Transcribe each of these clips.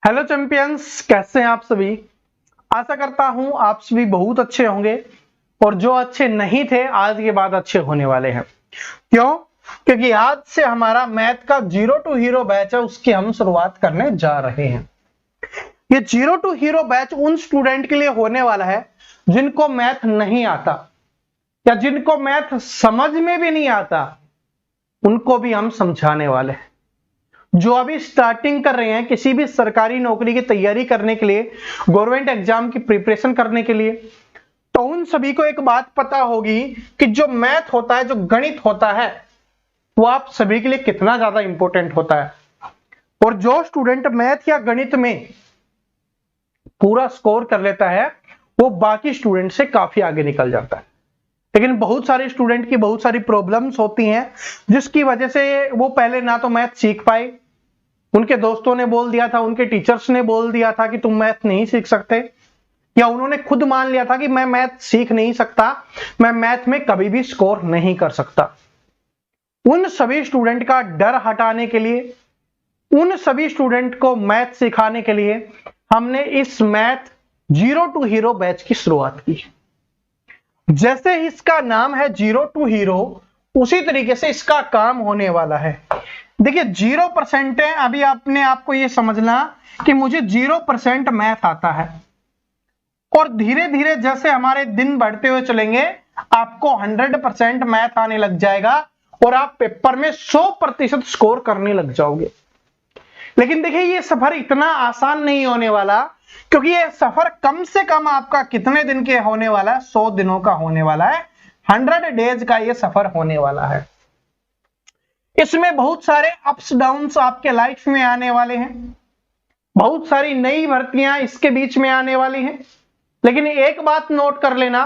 Hello champions, कैसे हैं आप सभी। आशा करता हूं आप सभी बहुत अच्छे होंगे और जो अच्छे नहीं थे आज के बाद अच्छे होने वाले हैं। क्यों? क्योंकि आज से हमारा मैथ का जीरो टू हीरो बैच है, उसकी हम शुरुआत करने जा रहे हैं। ये जीरो टू हीरो बैच उन स्टूडेंट के लिए होने वाला है जिनको मैथ नहीं आता या जिनको मैथ समझ में भी नहीं आता, उनको भी हम समझाने वाले हैं। जो अभी स्टार्टिंग कर रहे हैं किसी भी सरकारी नौकरी की तैयारी करने के लिए, गवर्नमेंट एग्जाम की प्रिपरेशन करने के लिए, तो उन सभी को एक बात पता होगी कि जो मैथ होता है, जो गणित होता है, वो आप सभी के लिए कितना ज्यादा इंपॉर्टेंट होता है। और जो स्टूडेंट मैथ या गणित में पूरा स्कोर कर लेता है वो बाकी स्टूडेंट से काफी आगे निकल जाता है। लेकिन बहुत सारे स्टूडेंट की बहुत सारी प्रॉब्लम्स होती हैं जिसकी वजह से वो पहले ना तो मैथ सीख पाए, उनके दोस्तों ने बोल दिया था, उनके टीचर्स ने बोल दिया था कि तुम मैथ नहीं सीख सकते, या उन्होंने खुद मान लिया था कि मैं मैथ सीख नहीं सकता, मैं मैथ में कभी भी स्कोर नहीं कर सकता। उन सभी स्टूडेंट का डर हटाने के लिए, उन सभी स्टूडेंट को मैथ सिखाने के लिए हमने इस math zero to hero batch की शुरुआत की। जैसे इसका नाम है जीरो टू हीरो, उसी तरीके से इसका काम होने वाला है। देखिए 0% है, अभी आपने आपको ये समझना कि मुझे 0% मैथ आता है, और धीरे धीरे जैसे हमारे दिन बढ़ते हुए चलेंगे आपको 100% मैथ आने लग जाएगा और आप पेपर में 100% स्कोर करने लग जाओगे। लेकिन देखिए ये सफर इतना आसान नहीं होने वाला, क्योंकि ये सफर कम से कम आपका कितने दिन के होने वाला है? 100 दिनों का होने वाला है, 100 डेज का ये सफर होने वाला है। इसमें बहुत सारे अप्स डाउन्स आपके लाइफ में आने वाले हैं, बहुत सारी नई भर्तियां इसके बीच में आने वाली हैं। लेकिन एक बात नोट कर लेना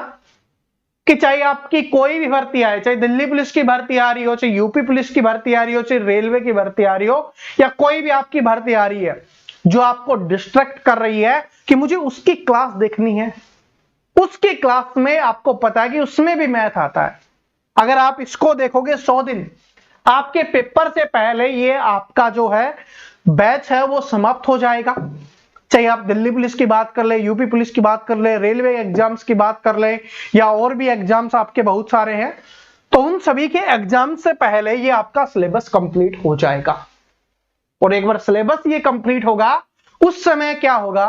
कि चाहे आपकी कोई भी भर्ती आए, चाहे दिल्ली पुलिस की भर्ती आ रही हो, चाहे यूपी पुलिस की भर्ती आ रही हो, चाहे रेलवे की भर्ती आ रही हो, या कोई भी आपकी भर्ती आ रही है जो आपको डिस्ट्रैक्ट कर रही है कि मुझे उसकी क्लास देखनी है, उसकी क्लास में आपको पता है कि उसमें भी मैथ आता है, अगर आप इसको देखोगे 100 दिन आपके पेपर से पहले ये आपका जो है बैच है वो समाप्त हो जाएगा। चाहे आप दिल्ली पुलिस की बात कर ले, यूपी पुलिस की बात कर ले, रेलवे एग्जाम्स की बात कर ले, या और भी एग्जाम्स आपके बहुत सारे हैं, तो उन सभी के एग्जाम से पहले ये आपका सिलेबस कंप्लीट हो जाएगा। और एक बार सिलेबस ये कंप्लीट होगा, उस समय क्या होगा,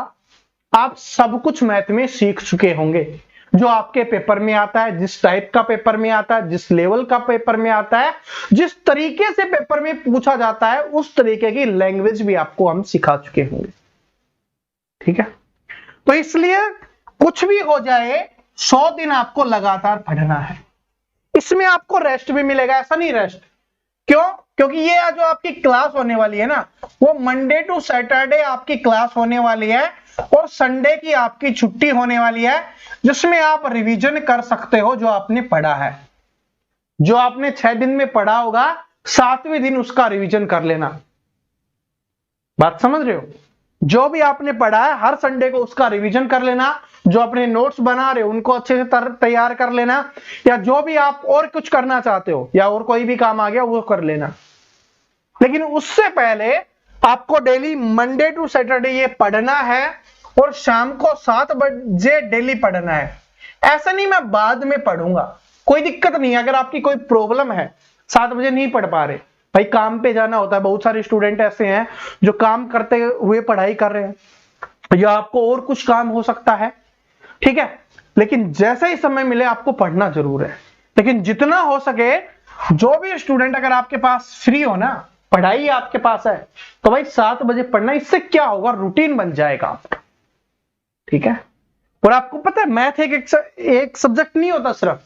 आप सब कुछ मैथ में सीख चुके होंगे। जो आपके पेपर में आता है, जिस टाइप का पेपर में आता है, जिस लेवल का पेपर में आता है, जिस तरीके से पेपर में पूछा जाता है, उस तरीके की लैंग्वेज भी आपको हम सिखा चुके होंगे। ठीक है, तो इसलिए कुछ भी हो जाए 100 दिन आपको लगातार पढ़ना है। इसमें आपको रेस्ट भी मिलेगा, ऐसा नहीं रेस्ट क्यों? क्योंकि ये जो आपकी क्लास होने वाली है ना, वो मंडे टू सैटरडे आपकी क्लास होने वाली है और संडे की आपकी छुट्टी होने वाली है, जिसमें आप रिवीजन कर सकते हो जो आपने पढ़ा है। जो आपने 6 दिन में पढ़ा होगा, 7वें दिन उसका रिवीजन कर लेना। बात समझ रहे हो? जो भी आपने पढ़ा है हर संडे को उसका रिवीजन कर लेना, जो अपने नोट्स बना रहे हो उनको अच्छे से तैयार कर लेना, या जो भी आप और कुछ करना चाहते हो या और कोई भी काम आ गया वो कर लेना। लेकिन उससे पहले आपको डेली मंडे टू सैटरडे ये पढ़ना है और शाम को 7 बजे डेली पढ़ना है। ऐसा नहीं मैं बाद में पढ़ूंगा, कोई दिक्कत नहीं है। अगर आपकी कोई प्रॉब्लम है 7 बजे नहीं पढ़ पा रहे, भाई काम पे जाना होता है, बहुत सारे स्टूडेंट ऐसे हैं जो काम करते हुए पढ़ाई कर रहे हैं, या आपको और कुछ काम हो सकता है, ठीक है, लेकिन जैसे ही समय मिले आपको पढ़ना जरूर है। लेकिन जितना हो सके जो भी स्टूडेंट अगर आपके पास फ्री हो ना, पढ़ाई आपके पास है, तो भाई 7 बजे पढ़ना। इससे क्या होगा, रूटीन बन जाएगा आपका। ठीक है, और आपको पता है मैथ एक सब्जेक्ट नहीं होता सिर्फ।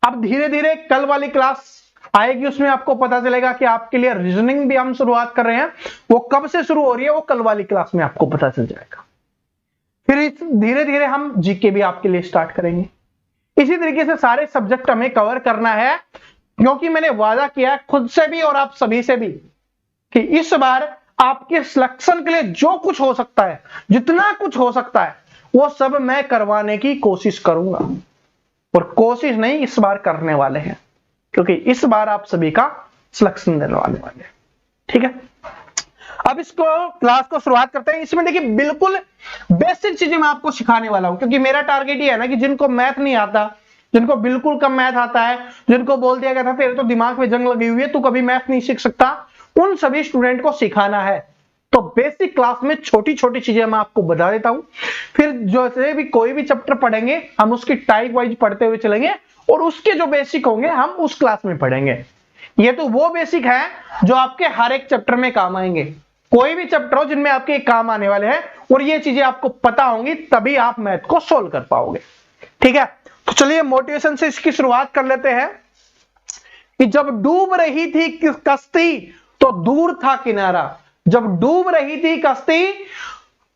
अब धीरे धीरे कल वाली क्लास आएगी, उसमें आपको पता चलेगा कि आपके लिए रीजनिंग भी हम शुरुआत कर रहे हैं, वो कब से शुरू हो रही है वो कल वाली क्लास में आपको पता चल जाएगा। फिर धीरे धीरे हम जीके भी आपके लिए स्टार्ट करेंगे। इसी तरीके से सारे सब्जेक्ट हमें कवर करना है, क्योंकि मैंने वादा किया है खुद से भी और आप सभी से भी कि इस बार आपके सिलेक्शन के लिए जो कुछ हो सकता है, जितना कुछ हो सकता है, वो सब मैं करवाने की कोशिश करूंगा। और कोशिश नहीं, इस बार करने वाले हैं, क्योंकि इस बार आप सभी का सिलेक्शन देने वाले हैं। ठीक है, अब इसको क्लास को शुरुआत करते हैं। इसमें देखिए बिल्कुल बेसिक चीजें मैं आपको सिखाने वाला हूं, क्योंकि मेरा टारगेट ये है ना कि जिनको मैथ नहीं आता, जिनको बिल्कुल कम मैथ आता है, जिनको बोल दिया गया था तेरे तो दिमाग में जंग लगी हुई है, तू कभी मैथ नहीं सीख सकता, उन सभी स्टूडेंट को सिखाना है। तो बेसिक क्लास में छोटी छोटी चीजें मैं आपको बता देता हूं, फिर जैसे भी कोई भी चैप्टर पढ़ेंगे हम उसकी टाइप वाइज पढ़ते हुए चलेंगे, और उसके जो बेसिक होंगे हम उस क्लास में पढ़ेंगे। ये तो वो बेसिक है जो आपके हर एक चैप्टर में काम आएंगे, कोई भी चैप्टर हो जिनमें आपके काम आने वाले हैं, और ये चीजें आपको पता होंगी तभी आप मैथ को सोल्व कर पाओगे। ठीक है, तो चलिए मोटिवेशन से इसकी शुरुआत कर लेते हैं कि जब डूब रही थी कश्ती तो दूर था किनारा। जब डूब रही थी कश्ती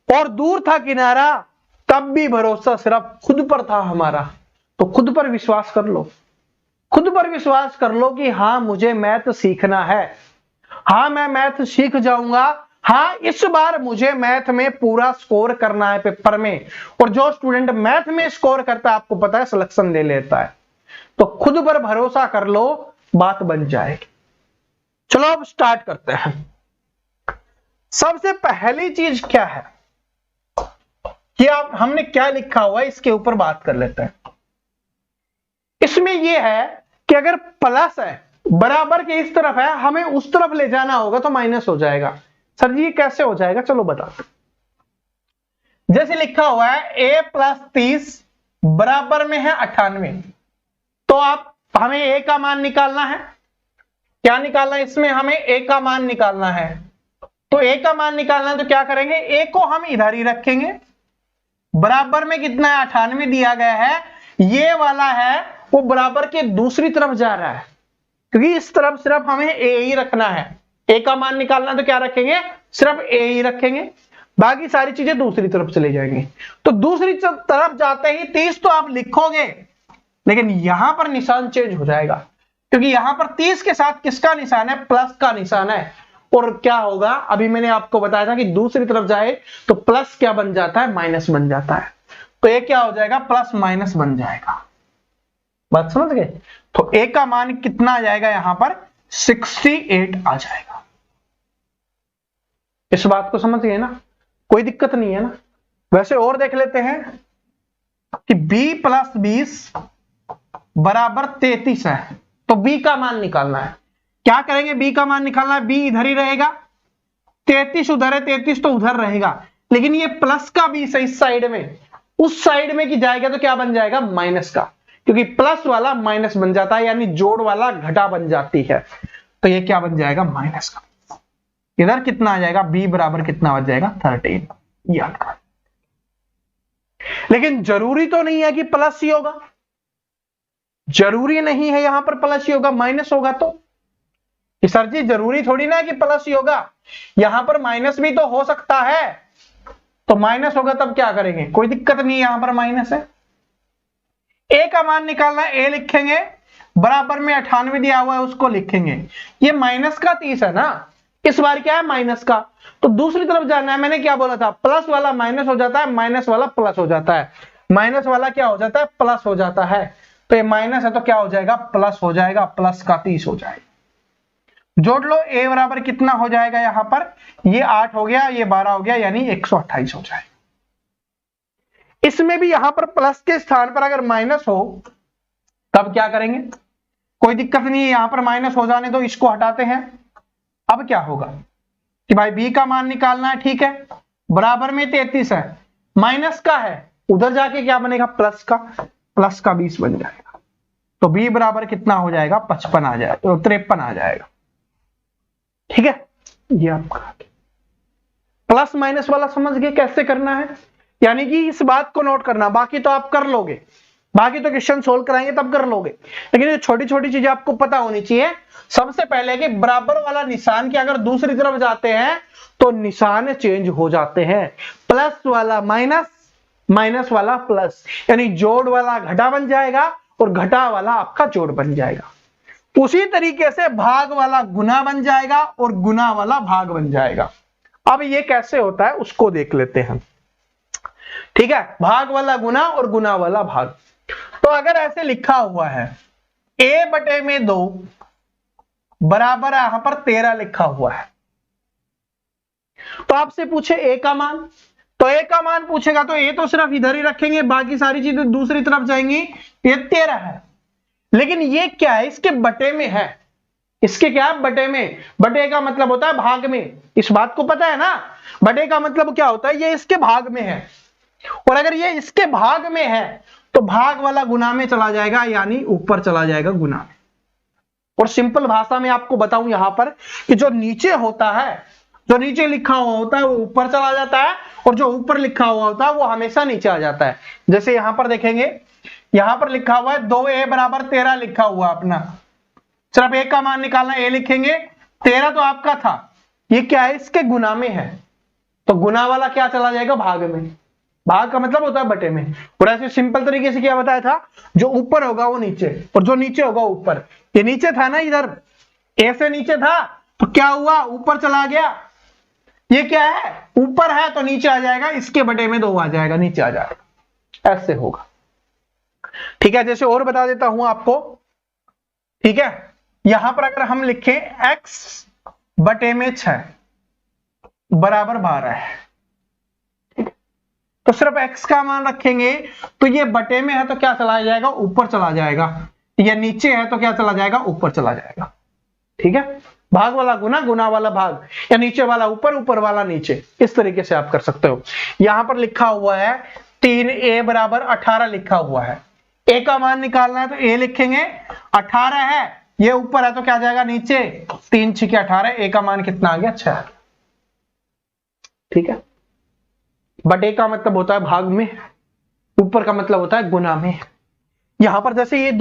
और दूर था किनारा, तब भी भरोसा सिर्फ खुद पर था हमारा। तो खुद पर विश्वास कर लो, खुद पर विश्वास कर लो कि हाँ मुझे मैथ सीखना है, हाँ मैं मैथ सीख जाऊंगा, हाँ इस बार मुझे मैथ में पूरा स्कोर करना है पेपर में। और जो स्टूडेंट मैथ में स्कोर करता है आपको पता है सिलेक्शन ले लेता है। तो खुद पर भरोसा कर लो, बात बन जाएगी। चलो अब स्टार्ट करते हैं। सबसे पहली चीज क्या है कि आप हमने क्या लिखा हुआ है इसके ऊपर बात कर लेते हैं। इसमें यह है कि अगर प्लस है बराबर के इस तरफ है, हमें उस तरफ ले जाना होगा तो माइनस हो जाएगा। सर जी ये कैसे हो जाएगा, चलो बता। जैसे लिखा हुआ है a + 30 बराबर में है 98, तो आप हमें a का मान निकालना है। क्या निकालना है इसमें, हमें a का मान निकालना है। तो a का मान निकालना है तो क्या करेंगे, a को हम इधर ही रखेंगे। बराबर में कितना है 98 दिया गया है, ये वाला है वो बराबर के दूसरी तरफ जा रहा है, क्योंकि इस तरफ सिर्फ हमें a ही रखना है। a का मान निकालना तो क्या रखेंगे, सिर्फ a ही रखेंगे, बाकी सारी चीजें दूसरी तरफ चले जाएंगी। तो दूसरी तरफ जाते ही 30 तो आप लिखोगे, लेकिन यहां पर निशान चेंज हो जाएगा, क्योंकि यहां पर 30 के साथ किसका निशान है, प्लस का निशान है। और क्या होगा, अभी मैंने आपको बताया था कि दूसरी तरफ जाए तो प्लस क्या बन जाता है, माइनस बन जाता है। तो ये क्या हो जाएगा, प्लस माइनस बन जाएगा। बात समझ गए। तो a का मान कितना आ जाएगा, यहां पर 68 आ जाएगा। इस बात को समझ गए ना, कोई दिक्कत नहीं है ना। वैसे और देख लेते हैं कि b + 20 बराबर 33 है, तो b का मान निकालना है। क्या करेंगे, b का मान निकालना है, b इधर ही रहेगा, 33 उधर है, 33 तो उधर रहेगा, लेकिन ये प्लस का 20 है इस साइड में, उस साइड में की जाएगा तो क्या बन जाएगा, माइनस का, क्योंकि प्लस वाला माइनस बन जाता है, यानी जोड़ वाला घटा बन जाती है। तो ये क्या बन जाएगा, माइनस का। इधर कितना आ जाएगा, b बराबर कितना बन जाएगा, 13। याद कर, लेकिन जरूरी तो नहीं है कि प्लस ही होगा, जरूरी नहीं है यहां पर प्लस ही होगा, माइनस होगा तो सर जी जरूरी थोड़ी ना है कि प्लस ही होगा, यहां पर माइनस भी तो हो सकता है। तो माइनस होगा तब क्या करेंगे, कोई दिक्कत नहीं, यहां पर माइनस है। a का मान निकालना है, a लिखेंगे, बराबर में 98 दिया हुआ है उसको लिखेंगे। ये माइनस का 30 है ना, इस बार क्या है, माइनस का, तो दूसरी तरफ जाना है। मैंने क्या बोला था, प्लस वाला माइनस हो जाता है, माइनस वाला प्लस हो जाता है, माइनस वाला क्या हो जाता है, प्लस हो जाता है। तो ये माइनस है तो क्या हो जाएगा, प्लस हो जाएगा, प्लस का 30 हो जाएगा। जोड़ लो, a बराबर कितना हो जाएगा, यहां पर ये 8 हो गया, ये 12 हो गया, यानी 128 हो जाएगा। इसमें भी यहां पर प्लस के स्थान पर अगर माइनस हो तब क्या करेंगे, कोई दिक्कत नहीं है, यहां पर माइनस हो जाने दो, इसको हटाते हैं। अब क्या होगा कि भाई b का मान निकालना है, ठीक है, बराबर में 33 है, माइनस का है, उधर जाके क्या बनेगा, प्लस का, प्लस का 20 बन जाएगा। तो b बराबर कितना हो जाएगा, 55 आ जाएगा, तो 53 आ जाएगा। ठीक है, ये आपका प्लस माइनस वाला समझ गए कैसे करना है, यानी कि इस बात को नोट करना, बाकी तो आप कर लोगे, बाकी तो क्वेश्चन सोल्व कराएंगे तब कर लोगे, लेकिन ये छोटी छोटी चीजें आपको पता होनी चाहिए। सबसे पहले कि बराबर वाला निशान की अगर दूसरी तरफ जाते हैं तो निशान चेंज हो जाते हैं, प्लस वाला माइनस, माइनस वाला प्लस, यानी जोड़ वाला घटा बन जाएगा और घटा वाला आपका जोड़ बन जाएगा। उसी तरीके से भाग वाला गुना बन जाएगा और गुना वाला भाग बन जाएगा। अब ये कैसे होता है उसको देख लेते हैं। ठीक है, भाग वाला गुना और गुना वाला भाग। तो अगर ऐसे लिखा हुआ है a/2 बराबर यहां पर 13 लिखा हुआ है, तो आपसे पूछे ए का मान, तो ए का मान पूछेगा तो ए तो सिर्फ इधर ही रखेंगे, बाकी सारी चीजें दूसरी तरफ जाएंगी। ये 13 है, लेकिन ये क्या है, इसके बटे में है। इसके क्या है, बटे में। बटे का मतलब होता है भाग में, इस बात को पता है ना। बटे का मतलब क्या होता है, ये इसके भाग में है, और अगर ये इसके भाग में है तो भाग वाला गुना में चला जाएगा, यानी ऊपर चला जाएगा गुना में। और सिंपल भाषा में आपको बताऊं यहां पर कि जो नीचे होता है, जो नीचे लिखा हुआ होता है वो ऊपर चला जाता है, और जो ऊपर लिखा हुआ होता है वो हमेशा नीचे आ जाता है। जैसे यहां पर देखेंगे, यहां पर लिखा हुआ है 2a बराबर 13 लिखा हुआ अपना, सिर्फ ए का मान निकालना, ए लिखेंगे, 13 तो आपका था, ये क्या है, इसके गुना में है, तो गुना वाला क्या चला जाएगा, भाग में। भाग का मतलब होता है बटे में। और ऐसे सिंपल तरीके से क्या बताया था, जो ऊपर होगा वो नीचे, और जो नीचे होगा ऊपर। ये नीचे था ना, इधर ए से नीचे था, तो क्या हुआ, ऊपर चला गया। ये क्या है, ऊपर है तो नीचे आ जाएगा, इसके बटे में 2 आ जाएगा, नीचे आ जाएगा, ऐसे होगा। ठीक है, जैसे और बता देता हूं आपको। ठीक है, यहां पर अगर हम लिखें x बटे में 6 बराबर 12 है, तो सिर्फ x का मान रखेंगे, तो ये बटे में है तो क्या चला जाएगा, ऊपर चला जाएगा। ये नीचे है तो क्या चला जाएगा, ऊपर चला जाएगा। ठीक है, भाग वाला गुना, गुना वाला भाग, या नीचे वाला ऊपर, ऊपर वाला नीचे, इस तरीके से आप कर सकते हो। यहां पर लिखा हुआ है 3a बराबर 18 लिखा हुआ है, a का मान निकालना है तो a लिखेंगे, 18 है, ये ऊपर है तो क्या जाएगा नीचे, 3 6 18, a का मान कितना आ गया, 6। ठीक है, बटे का मतलब होता है भाग में, ऊपर का मतलब होता है गुना में। यहां पर जैसे ये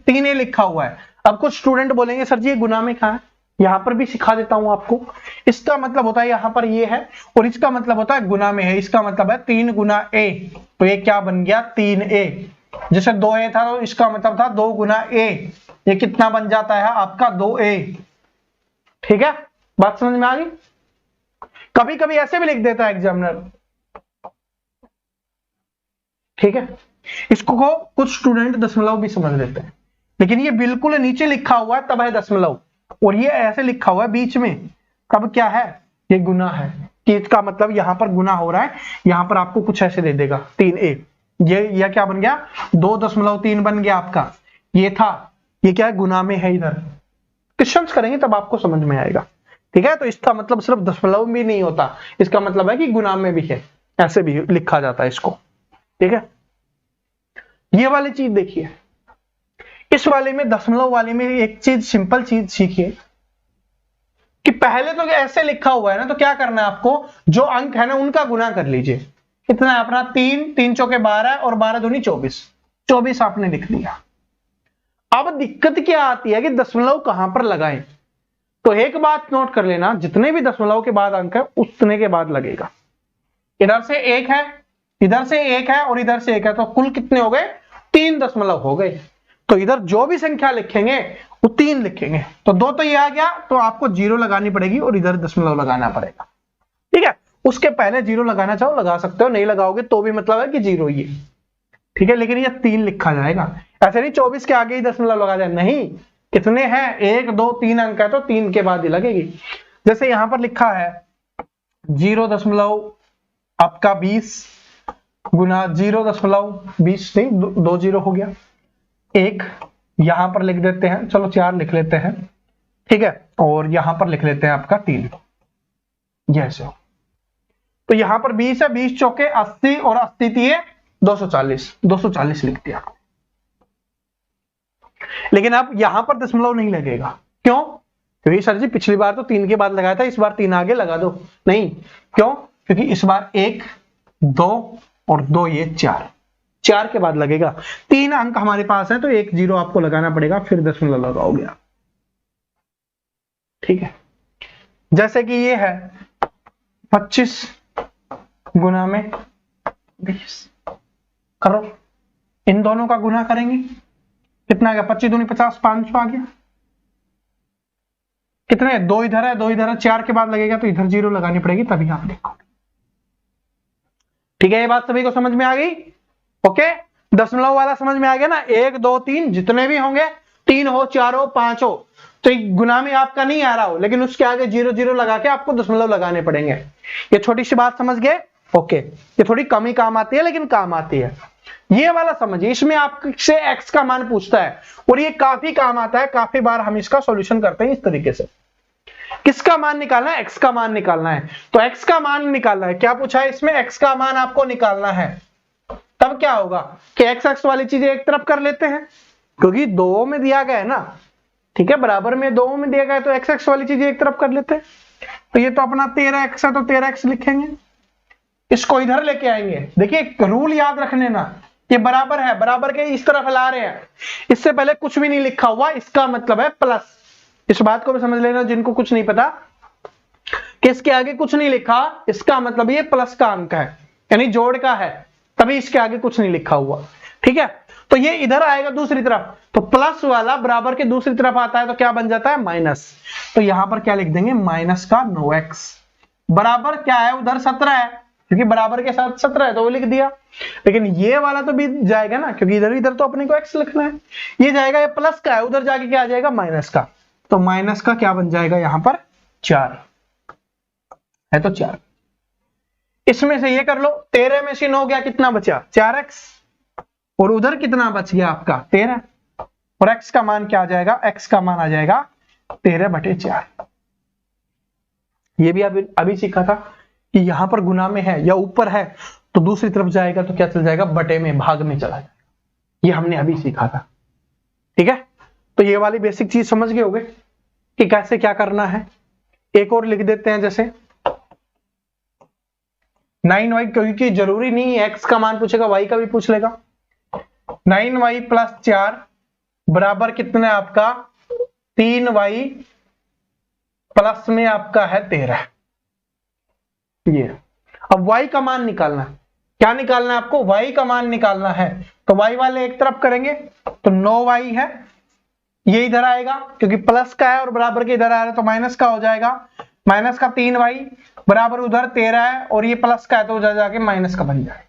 3a लिखा हुआ है, अब कुछ स्टूडेंट बोलेंगे सर जी ये गुना में कहां है, यहां पर भी सिखा देता हूं आपको। इसका मतलब होता है यहां पर ये है, और इसका मतलब होता है गुना में है। इसका मतलब है 3 गुना a, तो ये क्या बन गया, 3a। जैसे 2a था तो इसका मतलब था 2 गुना a, ये कितना बन जाता है आपका, 2a। ठीक है, बात समझ में आ गई। कभी कभी ऐसे भी लिख देता है एग्जामिनर। ठीक है, इसको कुछ स्टूडेंट दशमलव भी समझ लेते हैं, लेकिन ये बिल्कुल नीचे लिखा हुआ है तब है दशमलव, और ये ऐसे लिखा हुआ है बीच में, तब क्या है, ये गुना है। कि इसका मतलब यहां पर गुना हो रहा है, यहां पर आपको कुछ ऐसे दे देगा 3a, ये क्या बन गया, 2.3 बन गया आपका, ये था, ये क्या है, गुना में है। इधर क्वेश्चंस करेंगे तब आपको समझ में आएगा। ठीक है, तो इसका मतलब सिर्फ दशमलव भी नहीं होता, इसका मतलब है कि गुना में भी है, ऐसे भी लिखा जाता है इसको। ठीक है, ये वाली चीज देखिए, इस वाले में, दशमलव वाले में एक चीज, सिंपल चीज सीखिए कि पहले तो ऐसे लिखा हुआ है ना, तो क्या करना है आपको, जो अंक है ना उनका गुना कर लीजिए। कितना है अपना, 3 चौके 12 और 12 दूनी 24, 24 आपने लिख दिया। अब दिक्कत क्या आती है कि दशमलव कहां पर लगाएं, तो एक बात नोट कर लेना, जितने भी दशमलव के बाद अंक है उतने के बाद लगेगा। इधर से 1 है, इधर से 1 है, और इधर से 1 है, तो कुल कितने हो गए, 3 दशमलव हो गए। तो इधर जो भी संख्या लिखेंगे वो 3 लिखेंगे, तो 2 तो ये आ गया, तो आपको 0 लगानी पड़ेगी और इधर दशमलव लगाना पड़ेगा। ठीक है, उसके पहले 0 लगाना चाहो लगा सकते हो, नहीं लगाओगे तो भी मतलब है कि 0 ही है। ठीक है, लेकिन ये 3 लिखा जाएगा, ऐसे नहीं 24 के आगे ही दशमलव लगा जाए, नहीं, कितने हैं, 1 2 3 अंक है तो 3 के बाद ही लगेगी। जैसे यहां पर लिखा है 0 आपका 20 गुना 0.20 नहीं, 2 0 हो गया, 1 यहां पर लिख देते हैं, चलो 4 लिख लेते हैं। ठीक है, और यहां पर लिख लेते हैं आपका 3, जैसे हो। तो यहां पर 20 है, 20 चौके 80 और 80 दिए 240 लिख दिया। लेकिन अब यहां पर दशमलव नहीं लगेगा, क्यों, क्योंकि सर जी पिछली बार तो 3 के बाद लगाया था, इस बार 3 आगे लगा दो, नहीं, क्यों, क्योंकि इस बार 1 2 और 2 ये 4 के बाद लगेगा। 3 अंक हमारे पास है तो 1 0 आपको लगाना पड़ेगा, फिर दशमलव लगाओगे आप। ठीक है, जैसे कि ये है 25 गुना में 20, करो, इन दोनों का गुना करेंगे, कितना आ गया, 25 दूनी 50, 500 आ गया। कितने, 2 इधर है, 2 इधर है, 4 के बाद लगेगा तो इधर 0 लगानी पड़ेगी, तभी आप देखो। ठीक है, ये बात सभी को समझ में आ गई। ओके, दशमलव वाला समझ में आ गया ना, 1 2 3 जितने भी होंगे, 3 हो 4 हो 5 हो, तो गुना में आपका नहीं आ रहा हो, लेकिन उसके आगे 0 0 लगा के आपको दशमलव लगाने पड़ेंगे। ये छोटी सी बात समझ गए? ओके, ये थोड़ी कम ही काम आती है लेकिन काम आती है। ये वाला समझिए, इसमें आपसे x का मान पूछता है और ये काफी काम आता है, काफी बार हम इसका सॉल्यूशन करते हैं इस तरीके से। किसका मान निकालना है? x का मान निकालना है। तो x का मान निकालना है, क्या पूछा है इसमें? x का मान आपको निकालना है। तब क्या होगा कि x वाली चीजें एक तरफ कर लेते हैं, क्योंकि 2 में दिया गया है ना, ठीक है, बराबर में 2 में दिया गया है, तो x वाली चीजें एक तरफ कर लेते हैं। तो ये तो अपना 13x है, तो 13x लिखेंगे, इसको इधर लेके आएंगे। देखिए रूल याद रखने ना, ये बराबर है, बराबर के इस तरफ ला रहे हैं, इससे पहले कुछ भी नहीं लिखा हुआ, इसका मतलब है प्लस। इस बात को भी समझ लेना जिनको कुछ नहीं पता कि इसके आगे कुछ नहीं लिखा, इसका मतलब ये प्लस का अंक है, यानी जोड़ का है, तभी इसके आगे कुछ नहीं लिखा हुआ, ठीक है। तो ये इधर आएगा दूसरी तरफ, तो प्लस वाला बराबर के दूसरी तरफ आता है तो क्या बन जाता है? माइनस। तो यहां पर क्या लिख देंगे? माइनस का 9x बराबर क्या है? उधर 17 है, क्योंकि बराबर के साथ 17 है तो वो लिख दिया। लेकिन ये वाला तो भी जाएगा ना, क्योंकि इधर इधर तो अपने को x लिखना है, ये जाएगा, ये प्लस का है, उधर जाके क्या आ जाएगा? माइनस का। तो माइनस का क्या बन जाएगा यहां पर? 4 है, तो 4। इसमें से ये कर लो, 13 में से 9 गया, कितना बचा? 4x, और उधर कितना बच गया आपका? 13, और x का मान क्या आ जाएगा? x का मान आ जाएगा 13/4। ये भी अभी सीखा था कि यहां पर गुना में है या ऊपर है तो दूसरी तरफ जाएगा तो क्या चल जाएगा? बटे में, भाग में चला जाएगा। ये हमने अभी सीखा था, ठीक है। तो ये वाली बेसिक चीज समझ गए होगे कि कैसे क्या करना है। एक और लिख देते हैं, जैसे 9y, क्योंकि जरूरी नहीं है x का मान पूछेगा, y का भी पूछ लेगा। 9y + 4 बराबर कितना है आपका? 3y प्लस में आपका है 13। ये अब y का मान निकालना है। क्या निकालना है आपको? y का मान निकालना है। तो y वाले एक तरफ करेंगे तो 9y है, ये इधर आएगा क्योंकि प्लस का है और बराबर के इधर आ रहा है तो माइनस का हो जाएगा। माइनस का 3y बराबर उधर 13 है और ये प्लस का है तो उधर जाके माइनस का बन जाएगा।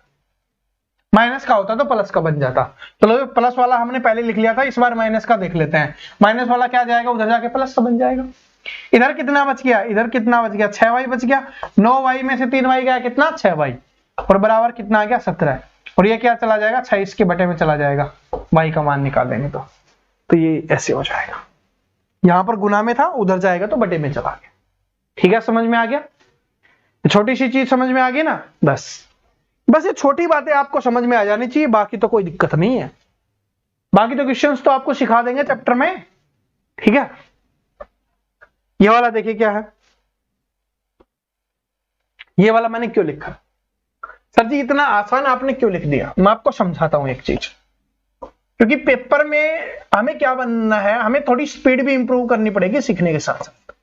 माइनस का होता तो प्लस का बन जाता। चलो प्लस वाला हमने पहले लिख लिया था, इस बार माइनस का देख लेते हैं। माइनस वाला क्या जाएगा? उधर जाके प्लस का बन जाएगा। इधर कितना बच गया? इधर कितना बच गया? 6y बच गया। 9y में से 3y गया, कितना? 6y, और बराबर कितना आ गया? 17। और ये क्या चला जाएगा? 26 के बटे में चला जाएगा, y का मान निकालेंगे तो ये ऐसे हो जाएगा। यहां पर गुना में था, उधर जाएगा तो बटे में चला गया। ठीक है, समझ में आ गया? छोटी सी चीज समझ में आ गई ना? बस ये छोटी बातें आपको समझ में आ जानी चाहिए, बाकी तो कोई दिक्कत नहीं है। बाकी तो क्वेश्चंस तो आपको सिखा देंगे चैप्टर में, ठीक है। ये वाला देखिए क्या है, ये वाला मैंने क्यों लिखा? सर जी इतना आसान आपने क्यों लिख दिया? मैं आपको समझाता हूं एक चीज, क्योंकि पेपर में हमें क्या बनना है, हमें थोड़ी स्पीड भी इंप्रूव करनी पड़ेगी सीखने के साथ साथ,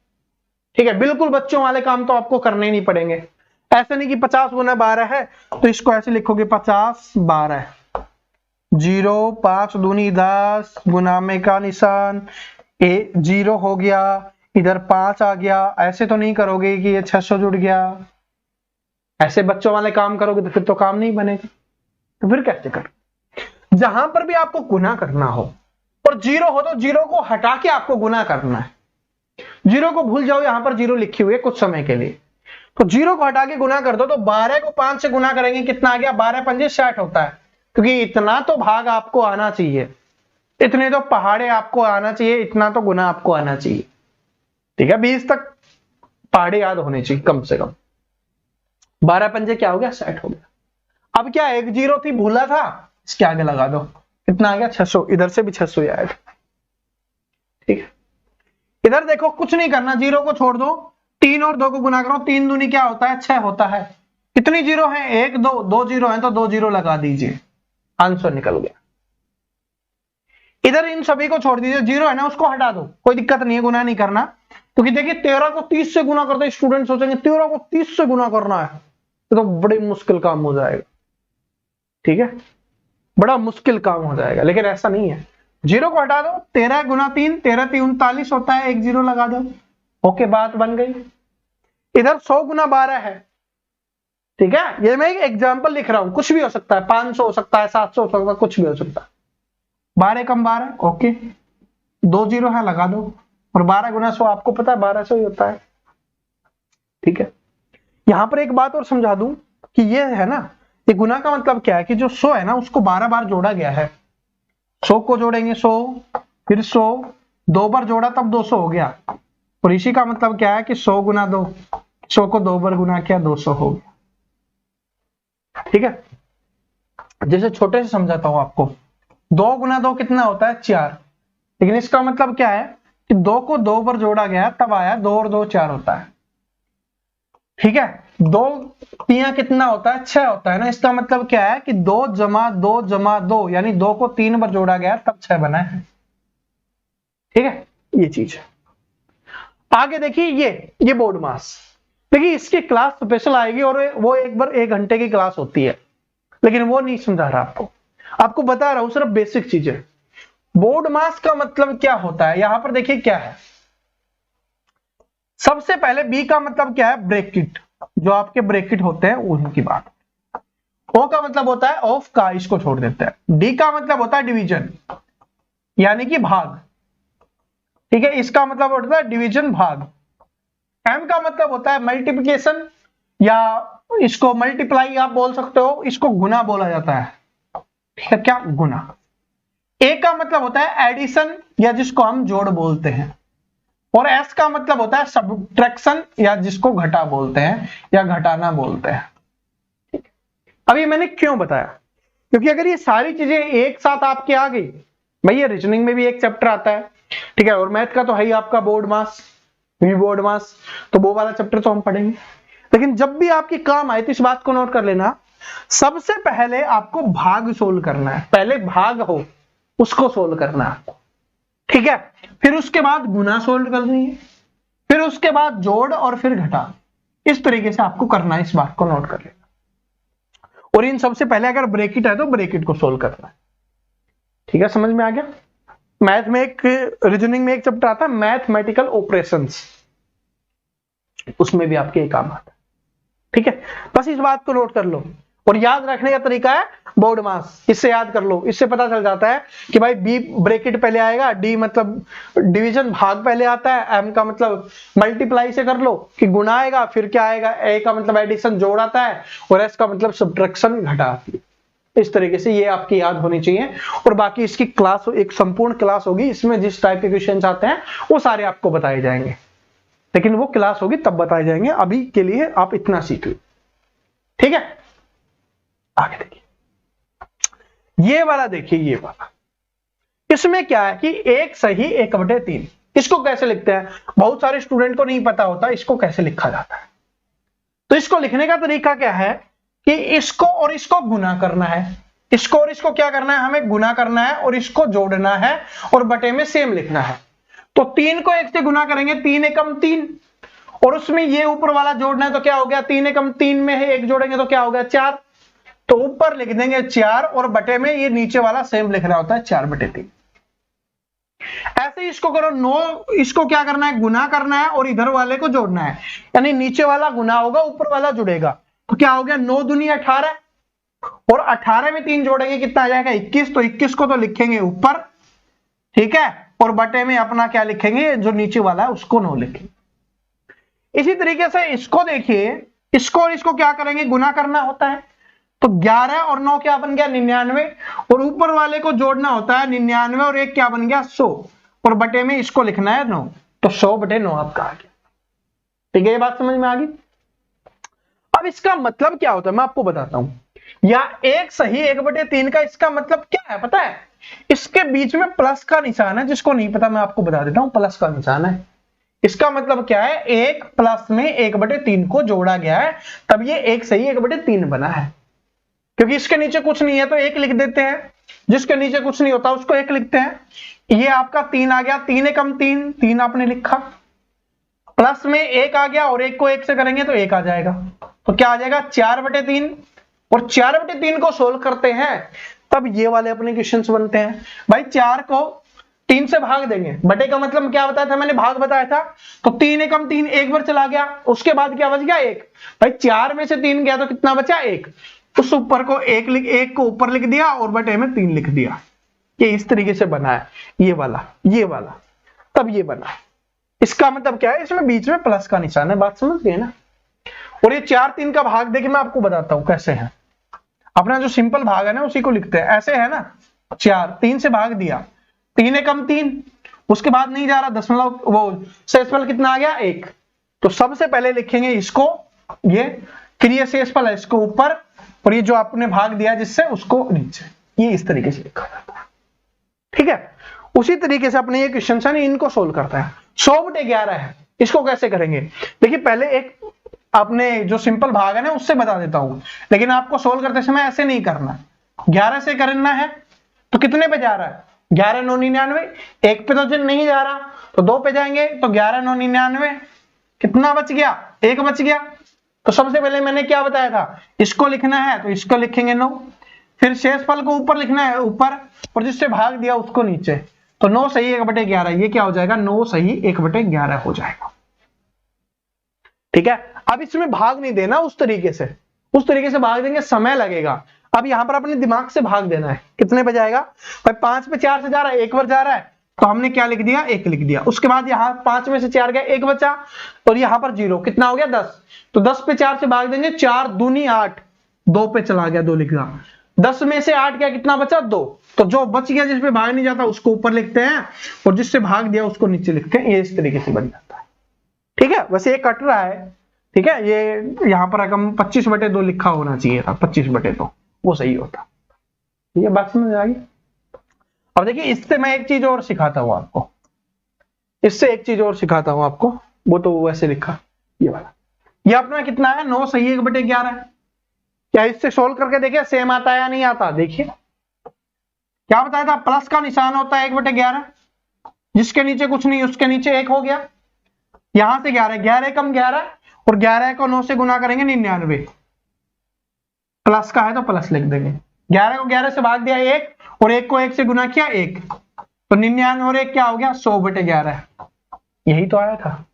ठीक है। बिल्कुल बच्चों वाले काम तो आपको करने ही नहीं पड़ेंगे। ऐसे नहीं कि 50 गुना 12 है तो इसको ऐसे लिखोगे 50 12 0 5 दूनी 10 गुना में का निशान 0 हो गया, इधर 5 आ गया। ऐसे तो नहीं करोगे कि ये 600 जुड़ गया। ऐसे बच्चों वाले काम करोगे तो फिर तो काम नहीं बनेगा। तो फिर कैसे करो? जहां पर भी आपको गुना करना हो और 0 हो तो 0 को हटा के आपको गुना करना है। 0 को भूल जाओ, यहां पर 0 लिखी हुई है कुछ समय के लिए, तो 0 को हटा के गुना कर दो। तो 12 को 5 से गुना करेंगे, कितना आ गया? 12 पंजे 60 होता है, क्योंकि इतना तो भाग आपको आना चाहिए, इतने तो पहाड़े आपको आना चाहिए, इतना तो गुना आपको आना चाहिए, ठीक है। 20 तक पहाड़े याद होने चाहिए कम से कम। 12 पंजे क्या हो गया? 60 हो गया। अब क्या एक 0 थी, भूला था, इसके आगे लगा दो, कितना आ गया? 600। इधर से भी 600 आएगा, ठीक है। इधर देखो कुछ नहीं करना, 0 को छोड़ दो, 3 और 2 को गुना करो, 3 दूनी क्या होता है? 6 होता है। कितनी 0 है? 1 2 2 0 है तो 2 0 लगा दीजिए, आंसर निकल गया। इधर इन सभी को छोड़ दीजिए, 0 है ना उसको हटा दो, कोई दिक्कत नहीं है, गुना नहीं करना। क्योंकि देखिए 13 को 30 से गुना करते, स्टूडेंट सोचेंगे 13 को 30 से गुना करना है तो बड़ी मुश्किल काम हो जाएगा, ठीक है, बड़ा मुश्किल काम हो जाएगा। लेकिन ऐसा नहीं है, 0 को हटा दो, 13 गुना 3 13 3 39 होता है, 1 0 लगा दो, ओके, बात बन गई। इधर 100 गुना 12 है, ठीक है। ये मैं एक एग्जांपल लिख रहा हूं, कुछ भी हो सकता है, 500 हो सकता है, 700 हो सकता है, कुछ भी हो सकता है। 12 कम 12, ओके, 2 0 है, लगा दो, और 12 गुना 100 आपको पता है 1200 ही होता है। ठीक है, यहां पर एक बात और समझा दूं कि ये है ना, ये गुना का मतलब क्या है कि जो 100 है ना उसको 12 बार जोड़ा गया है। 100 को जोड़ेंगे 100, फिर 100, 2 बार जोड़ा तब 200 हो गया। और इसी का मतलब क्या है कि 100 गुना 2, 100 को 2 बार गुना किया 200 हो गया। ठीक है, जैसे छोटे से समझाता हूं आपको, 2 गुना 2 कितना होता है 4, लेकिन इसका मतलब क्या है कि 2 को 2 बार जोड़ा गया तब आया 2 और 2 4 होता है। ठीक है, 2 3 कितना होता है 6 होता है ना, इसका मतलब क्या है कि 2 जमा 2 जमा 2 यानी 2 को 3 बार जोड़ा गया तब 6 बना है। ठीक है, ये चीज है। आगे देखिए ये बोर्ड मास, देखिए इसकी क्लास स्पेशल आएगी और वो एक बार 1 घंटे की क्लास होती है, लेकिन वो नहीं समझा रहा आपको बता रहा हूं सिर्फ बेसिक चीजें। बोर्ड मास का मतलब क्या होता है, यहां पर देखिए क्या है। सबसे पहले बी का मतलब क्या है, ब्रैकेट, जो आपके ब्रैकेट होते हैं उनकी बात। ओ का मतलब होता है ऑफ का, इसको छोड़ देते हैं। डी का मतलब होता है डिवीजन यानी कि भाग। ठीक है, इसका मतलब होता है डिवीजन भाग। एम का मतलब होता है मल्टीप्लिकेशन, या इसको मल्टीप्लाई आप बोल सकते हो, इसको गुना बोला जाता है। ठीक है, क्या गुना। ए का मतलब होता है एडिशन, या जिसको हम जोड़ बोलते हैं। और एस का मतलब होता है सब्ट्रैक्शन, या जिसको घटा बोलते हैं या घटाना बोलते हैं। अभी मैंने क्यों बताया, क्योंकि अगर ये सारी चीजें एक साथ आपके आ गई, भैया रीजनिंग में भी एक चैप्टर आता है, ठीक है, और मैथ का तो है ही आपका बोर्ड मास, बोर्ड मास, तो वो वाला चैप्टर तो हम पढ़ेंगे। लेकिन जब भी आपकी काम आए तो इस बात को नोट कर लेना, सबसे पहले आपको भाग सोल्व करना है। पहले भाग हो उसको सोल्व करना है आपको। ठीक है, फिर उसके बाद गुना सोल्व करनी है, फिर उसके बाद जोड़, और फिर घटा। इस तरीके से आपको करना है, इस बात को नोट कर लेना। और इन सबसे पहले अगर ब्रैकेट है तो ब्रैकेट को सोल्व करना है। ठीक है, समझ में आ गया। मैथ में एक रीजनिंग में एक चैप्टर आता है मैथमेटिकल ऑपरेशंस, उसमें भी आपके काम आता है। ठीक है, बस इस बात को नोट कर लो। और याद रखने का तरीका है बोर्ड मास, इससे याद कर लो। इससे पता चल जाता है कि भाई बी ब्रैकेट पहले आएगा, डी मतलब डिवीजन भाग पहले आता है, एम का मतलब मल्टीप्लाई से कर लो कि गुना आएगा, फिर क्या आएगा, ए का मतलब एडिशन जोड़ आता है, और एस का मतलब सब्ट्रैक्शन घटा आती है। इस तरीके से ये आपकी याद होनी चाहिए। और बाकी इसकी क्लास एक संपूर्ण क्लास होगी, इसमें जिस टाइप के क्वेश्चन आते हैं वो सारे आपको बताए जाएंगे, लेकिन वो क्लास होगी तब बताए जाएंगे। अभी के लिए आप इतना सीख लो। ठीक है, आगे देखिए ये वाला, देखिए ये वाला, इसमें क्या है कि 1 सही 1/3, इसको कैसे लिखते हैं, बहुत सारे स्टूडेंट को नहीं पता होता इसको कैसे लिखा जाता है। तो इसको लिखने का तरीका क्या है कि इसको और इसको गुना करना है, इसको और इसको क्या करना है, हमें गुना करना है, और इसको जोड़ना है, और बटे में सेम लिखना है। तो 3 को 1 से गुना करेंगे, 3 एकम 3, और उसमें ये ऊपर वाला जोड़ना है तो क्या हो गया, 3 एकम 3 में है 1 जोड़ेंगे तो क्या हो गया 4, तो ऊपर लिख देंगे 4, और बटे में ये नीचे वाला सेम लिखना होता है 4/3। ऐसे ही इसको करो 9, इसको क्या करना है, गुना करना है, और इधर वाले को जोड़ना है, यानी नीचे वाला गुना होगा ऊपर वाला जुड़ेगा, तो क्या हो गया 9 दूनी 18, और 18 में 3 जोड़ेंगे कितना आ जाएगा 21, तो 21 को तो लिखेंगे ऊपर, ठीक है, और बटे में अपना क्या लिखेंगे, जो नीचे वाला है उसको 9 लिखेंगे। इसी तरीके से इसको देखिए, इसको और इसको क्या करेंगे, गुना करना होता है, तो 11 और 9 क्या बन गया 99, और ऊपर वाले को जोड़ना होता है 99 और 1 क्या बन गया 100, और बटे में इसको लिखना है 9, तो 100/9 आपका आ गया। ठीक है, ये बात समझ में आ गई। अब इसका मतलब क्या होता है मैं आपको बताता हूं, या 1 सही 1/3 का इसका मतलब क्या है पता है, इसके बीच में प्लस का निशान है, जिसको नहीं पता मैं आपको बता देता हूं, प्लस का निशान है। इसका मतलब क्या है, 1 प्लस में 1/3 को जोड़ा गया है, तब ये 1 सही 1/3 बना है। क्योंकि इसके नीचे कुछ नहीं है तो 1 लिख देते हैं, जिसके नीचे कुछ नहीं होता उसको 1 लिखते हैं। ये आपका 3 आ गया, 3 एकम 3, 3 आपने लिखा, प्लस में 1 आ गया, और 1 को 1 से करेंगे तो 1 आ जाएगा, तो क्या आ जाएगा 4/3, और 4/3 को सोल्व करते हैं तब ये वाले अपने क्वेश्चंस बनते हैं। भाई 4 को 3 से भाग देंगे, बटे का मतलब क्या बताया था मैंने, भाग बताया था, तो 3 एकम 3 एक बार चला गया, उसके बाद क्या बच गया 1, भाई 4 में से 3 गया तो कितना बचा 1, उस ऊपर को 1 को ऊपर लिख दिया और बटे में 3 लिख दिया। ये इस तरीके से बना है, ये वाला तब ये बना। इसका मतलब क्या है, इसमें बीच में प्लस का निशान है, बात समझ गए ना। और ये 4 3 का भाग देखिए मैं आपको बताता हूं कैसे है। अपना जो सिंपल भाग है ना उसी को लिखते हैं, ऐसे है ना, 4 3 से भाग दिया, 3 एकम 3, उसके बाद नहीं जा रहा दशमलव, वो शेषफल कितना आ गया 1। तो सबसे पहले लिखेंगे इसको, ये फिर ये शेषफल है इसको ऊपर, और ये जो आपने भाग दिया जिससे उसको नीचे, ये इस तरीके से लिखा जाता है। ठीक है, उसी तरीके से अपने ये क्वेश्चन है इनको सोल्व करता है। 100/11 है, इसको कैसे करेंगे, देखिए पहले एक आपने जो सिंपल भाग है ना उससे बता देता हूं, लेकिन आपको सोल्व करते समय ऐसे नहीं करना, 11 से करना है। तो कितने पे जा रहा है, 11 9 99, एक पे तो नहीं जा रहा तो 2 पे जाएंगे, तो 11 9 99, कितना बच गया, 1 बच गया। तो सबसे पहले मैंने क्या बताया था, इसको लिखना है तो इसको लिखेंगे 9, फिर शेषफल को ऊपर लिखना है ऊपर, और जिससे भाग दिया उसको नीचे, तो 9 सही 1/11, ये क्या हो जाएगा, 9 सही 1/11 हो जाएगा। ठीक है, अब इसमें भाग नहीं देना उस तरीके से भाग देंगे समय लगेगा। अब यहां पर अपने दिमाग से भाग देना है, कितने पे जाएगा भाई, 5 पे 4 से जा रहा है, एक बार जा रहा है तो हमने क्या लिख दिया, 1 लिख दिया। उसके बाद यहाँ 5 में से 4 गया, 1 बचा, और यहाँ पर 0, कितना हो गया 10, तो 10 पे 4 से भाग देंगे, 4 दूनी 8, 2 पे चला गया, 2 लिख दिया। 10 में से 8 गया, कितना बचा 2, तो जो बच गया जिसपे भाग नहीं जाता उसको ऊपर लिखते हैं, और जिससे भाग दिया उसको नीचे लिखते हैं, ये इस तरीके से बन जाता है। ठीक है, वैसे ये कट रहा है, ठीक है, ये यहाँ पर रकम 25/2 लिखा होना चाहिए था, 25/2 वो सही होता। ये बात समझ आ गई। अब देखिए इससे मैं एक चीज और सिखाता हूं आपको, वो तो वैसे लिखा, ये वाला, ये अपना कितना है, 9 सही 1/11। क्या इससे सोल्व करके देखिए सेम आता है या नहीं आता, देखिए क्या बताया था, प्लस का निशान होता है 1/11, जिसके नीचे कुछ नहीं उसके नीचे 1 हो गया, यहां से 11 कम 11, और 11 को 9 से गुना करेंगे 99, प्लस का है तो प्लस लिख देंगे, 11 को 11 से भाग दिया 1, और 1 को 1 से गुना किया 1, तो 99 और 1 क्या हो गया, 100/11, यही तो आया था।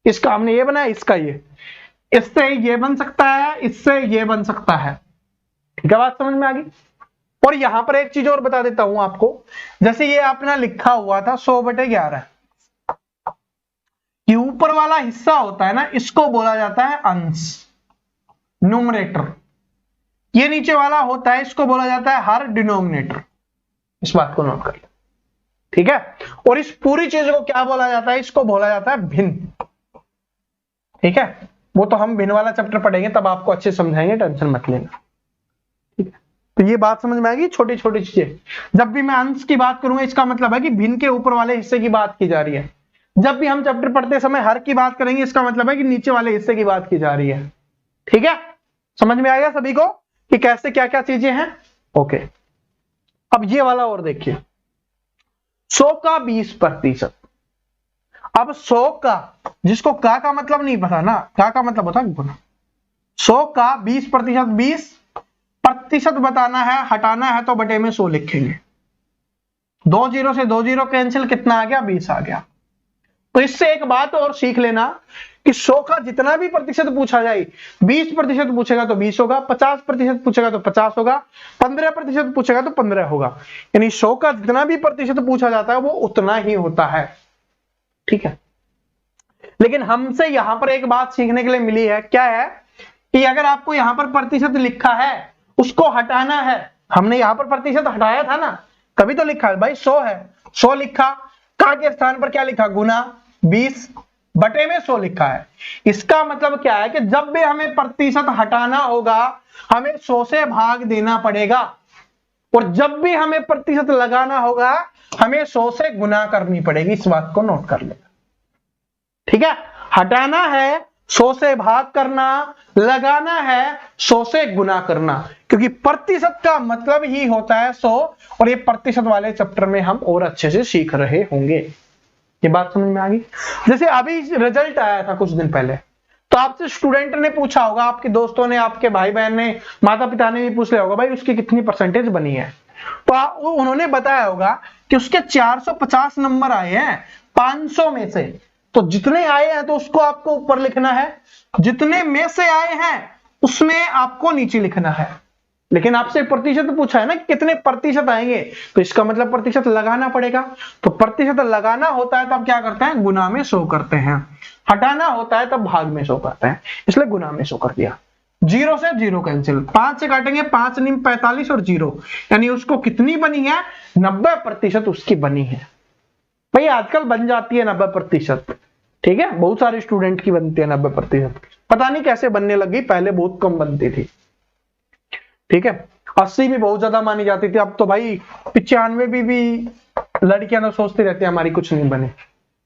इसका हमने ये बनाया, इसका ये, इससे ये बन सकता है, इससे ये बन सकता है। ठीक है, बात समझ में आ गई। और यहां पर एक चीज और बता देता हूं आपको, जैसे ये अपना लिखा हुआ था 100/11, ये ऊपर वाला हिस्सा होता है ना, इसको बोला जाता है अंश, न्यूमरेटर। ये नीचे वाला होता है, इसको बोला जाता है हर, डिनोमिनेटर। इस बात को नोट कर लो, ठीक है। और इस पूरी चीज को क्या बोला जाता है, इसको बोला जाता है भिन्न। ठीक है, वो तो हम भिन्न वाला चैप्टर पढ़ेंगे तब आपको अच्छे समझाएंगे, टेंशन मत लेना। ठीक है, तो ये बात समझ में आएगी, छोटी छोटी चीजें। जब भी मैं अंश की बात करूंगा इसका मतलब है कि भिन्न के ऊपर वाले हिस्से की बात की जा रही है। जब भी हम चैप्टर पढ़ते समय हर की बात करेंगे, इसका मतलब है कि नीचे वाले हिस्से की बात की जा रही है। ठीक है, समझ में आएगा सभी को कि कैसे क्या क्या चीजें हैं। ओके, अब ये वाला और देखिए, 100 का 20%। अब 100 का, जिसको का मतलब नहीं पता ना, का मतलब होता है गुना। 100 का 20%, 20% बताना है, हटाना है तो बटे में 100 लिखेंगे। 2 0 से 2 0 कैंसिल, कितना आ गया, 20 आ गया। तो इससे एक बात और सीख लेना कि 100 का जितना भी प्रतिशत पूछा जाए, 20% पूछेगा तो 20 होगा, 50% पूछेगा तो 50 होगा, 15% पूछेगा तो 15 होगा। यानी 100 का जितना भी प्रतिशत पूछा जाता है वो उतना ही होता है। ठीक है, लेकिन हमसे यहां पर एक बात सीखने के लिए मिली है, क्या है कि अगर आपको यहां पर प्रतिशत लिखा है उसको हटाना है। हमने यहां पर प्रतिशत हटाया था ना, तभी तो लिखा है भाई 100 है, 100 लिखा, का के स्थान पर क्या लिखा, गुना 20 बटे में 100 लिखा है। इसका मतलब क्या है कि जब भी हमें प्रतिशत हटाना होगा हमें 100 से भाग देना पड़ेगा, और जब भी हमें प्रतिशत लगाना होगा हमें 100 से गुना करनी पड़ेगी। इस बात को नोट कर लेना। ठीक है, हटाना है 100 से भाग करना, लगाना है 100 से गुना करना, क्योंकि प्रतिशत का मतलब ही होता है 100, और ये प्रतिशत वाले चैप्टर में हम और अच्छे से सीख रहे होंगे। ये बात समझ में आ गई। जैसे अभी रिजल्ट आया था कुछ दिन पहले, तो आपसे स्टूडेंट ने पूछा होगा, आपके दोस्तों ने, आपके भाई बहन ने, माता पिता ने भी पूछ लिया होगा भाई उसकी कितनी परसेंटेज बनी है। तो उन्होंने बताया होगा कि उसके 450 नंबर आए हैं 500 में से। तो जितने आए हैं तो उसको आपको ऊपर लिखना है, जितने में से आए हैं उसमें आपको नीचे लिखना है। लेकिन आपसे प्रतिशत पूछा है ना कि कितने प्रतिशत आएंगे, तो इसका मतलब प्रतिशत लगाना पड़ेगा। तो प्रतिशत लगाना होता है तब क्या करते हैं, गुना में 100 करते हैं। हटाना होता है तब भाग में 100 करते हैं, इसलिए गुना में 100 कर दिया। 0 से 0 कैंसिल, 5 से काटेंगे, 5 × 45 और 0, यानी उसको कितनी बनी है, 90% उसकी बनी है। भाई आजकल बन जाती है 90%, ठीक है, बहुत सारे स्टूडेंट की बनती है 90%, पता नहीं कैसे बनने लगी, पहले बहुत कम बनती थी, ठीक है। 80 भी बहुत ज्यादा मानी जाती थी, अब तो भाई 95 भी लड़कियां तो सोचती रहती है हमारी कुछ नहीं बने,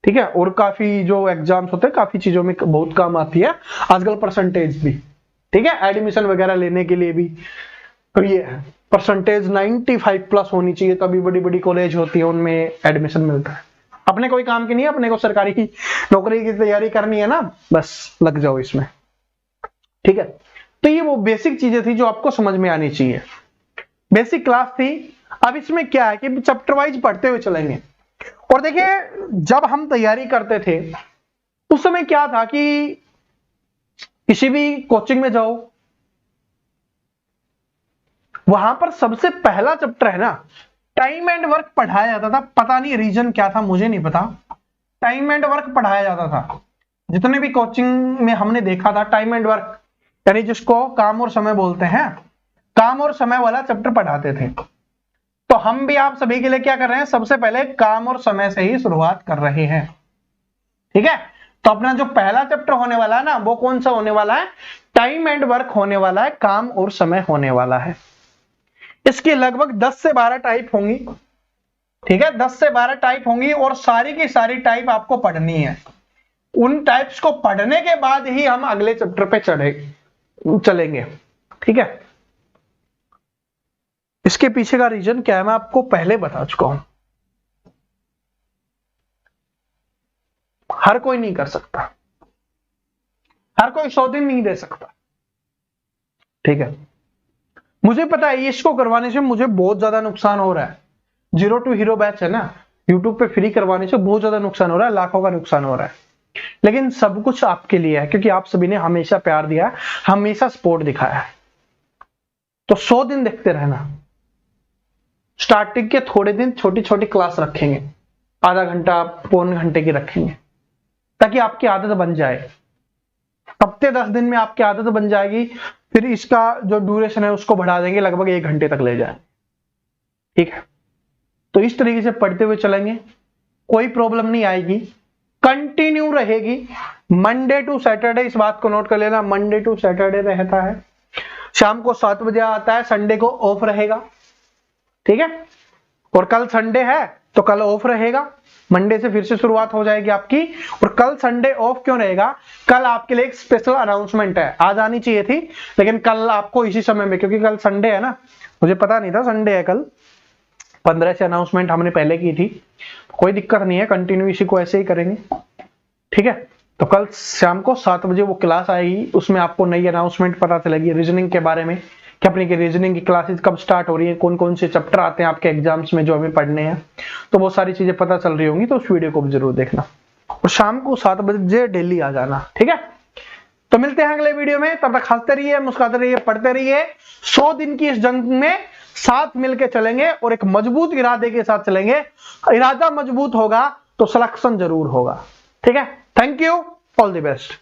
ठीक है। और काफी जो एग्जाम्स होते हैं काफी चीजों में बहुत काम आती है आजकल परसेंटेज भी, ठीक है, एडमिशन वगैरह लेने के लिए भी। तो ये है परसेंटेज 95+ होनी चाहिए, तभी बड़ी बड़ी कॉलेज होती है उनमें एडमिशन मिलता है। अपने कोई काम की नहीं है, अपने को सरकारी नौकरी की तैयारी करनी है ना, बस लग जाओ इसमें, ठीक है। तो ये वो बेसिक चीजें थी जो आपको समझ में आनी चाहिए, बेसिक क्लास थी। अब इसमें क्या है कि चैप्टर वाइज पढ़ते हुए चलेंगे। और देखिए जब हम तैयारी करते थे उस समय क्या था कि किसी भी कोचिंग में जाओ, वहां पर सबसे पहला चैप्टर है ना टाइम एंड वर्क पढ़ाया जाता था। पता नहीं रीजन क्या था, मुझे नहीं पता, टाइम एंड वर्क पढ़ाया जाता था। जितने भी कोचिंग में हमने देखा था टाइम एंड वर्क, यानी जिसको काम और समय बोलते हैं, काम और समय वाला चैप्टर पढ़ाते थे। तो हम भी आप सभी के लिए क्या कर रहे हैं, सबसे पहले काम और समय से ही शुरुआत कर रहे हैं, ठीक है। तो अपना जो पहला चैप्टर होने वाला है ना, वो कौन सा होने वाला है, टाइम एंड वर्क होने वाला है, काम और समय होने वाला है। इसकी लगभग 10 से 12 टाइप होंगी, ठीक है, 10 से 12 टाइप होंगी, और सारी की सारी टाइप आपको पढ़नी है। उन टाइप्स को पढ़ने के बाद ही हम अगले चैप्टर पे चलेंगे, ठीक है। इसके पीछे का रीजन क्या है मैं आपको पहले बता चुका हूं, हर कोई नहीं कर सकता, हर कोई 100 दिन नहीं दे सकता, ठीक है। मुझे पता है इसको करवाने से मुझे बहुत ज्यादा नुकसान हो रहा है, 0 to Hero बैच है ना यूट्यूब पे फ्री करवाने से बहुत ज्यादा नुकसान हो रहा है, लाखों का नुकसान हो रहा है, लेकिन सब कुछ आपके लिए है, क्योंकि आप सभी ने हमेशा प्यार दिया है, हमेशा सपोर्ट दिखाया है। तो 100 दिन देखते रहना। स्टार्टिंग के थोड़े दिन छोटी छोटी क्लास रखेंगे, आधा घंटा पौन घंटे की रखेंगे, ताकि आपकी आदत बन जाए। हफ्ते 10 दिन में आपकी आदत बन जाएगी, फिर इसका जो ड्यूरेशन है उसको बढ़ा देंगे, लगभग 1 घंटे तक ले जाए, ठीक है। तो इस तरीके से पढ़ते हुए चलेंगे, कोई प्रॉब्लम नहीं आएगी, कंटिन्यू रहेगी। मंडे टू सैटरडे, इस बात को नोट कर लेना, मंडे टू सैटरडे रहता है, शाम को 7 बजे आता है, संडे को ऑफ रहेगा, ठीक है। और कल संडे है तो कल ऑफ रहेगा, मंडे से फिर से शुरुआत हो जाएगी आपकी। और कल संडे ऑफ क्यों रहेगा, कल आपके लिए एक स्पेशल अनाउंसमेंट है, आज आनी चाहिए थी लेकिन कल आपको इसी समय में, क्योंकि कल संडे है ना, मुझे पता नहीं था संडे है कल, 15 से अनाउंसमेंट हमने पहले की थी, कोई दिक्कत नहीं है, कंटिन्यू इसी को ऐसे ही करेंगे, ठीक है। तो कल शाम को 7 बजे वो क्लास आएगी, उसमें आपको नई अनाउंसमेंट पता चलेगी रीजनिंग के बारे में, कि अपनी रीजनिंग की क्लासेस कब स्टार्ट हो रही है, कौन कौन से चैप्टर आते हैं आपके एग्जाम्स में जो हमें पढ़ने हैं, तो वो सारी चीजें पता चल रही होंगी। तो उस वीडियो को भी जरूर देखना और शाम को 7 बजे डेली आ जाना, ठीक है। तो मिलते हैं अगले वीडियो में, तब तक हंसते रहिए, मुस्कुराते रहिए, पढ़ते रहिए। 100 दिन की इस जंग में साथ मिलकर चलेंगे और एक मजबूत इरादे के साथ चलेंगे। इरादा मजबूत होगा तो सिलेक्शन जरूर होगा, ठीक है। Thank you, all the best.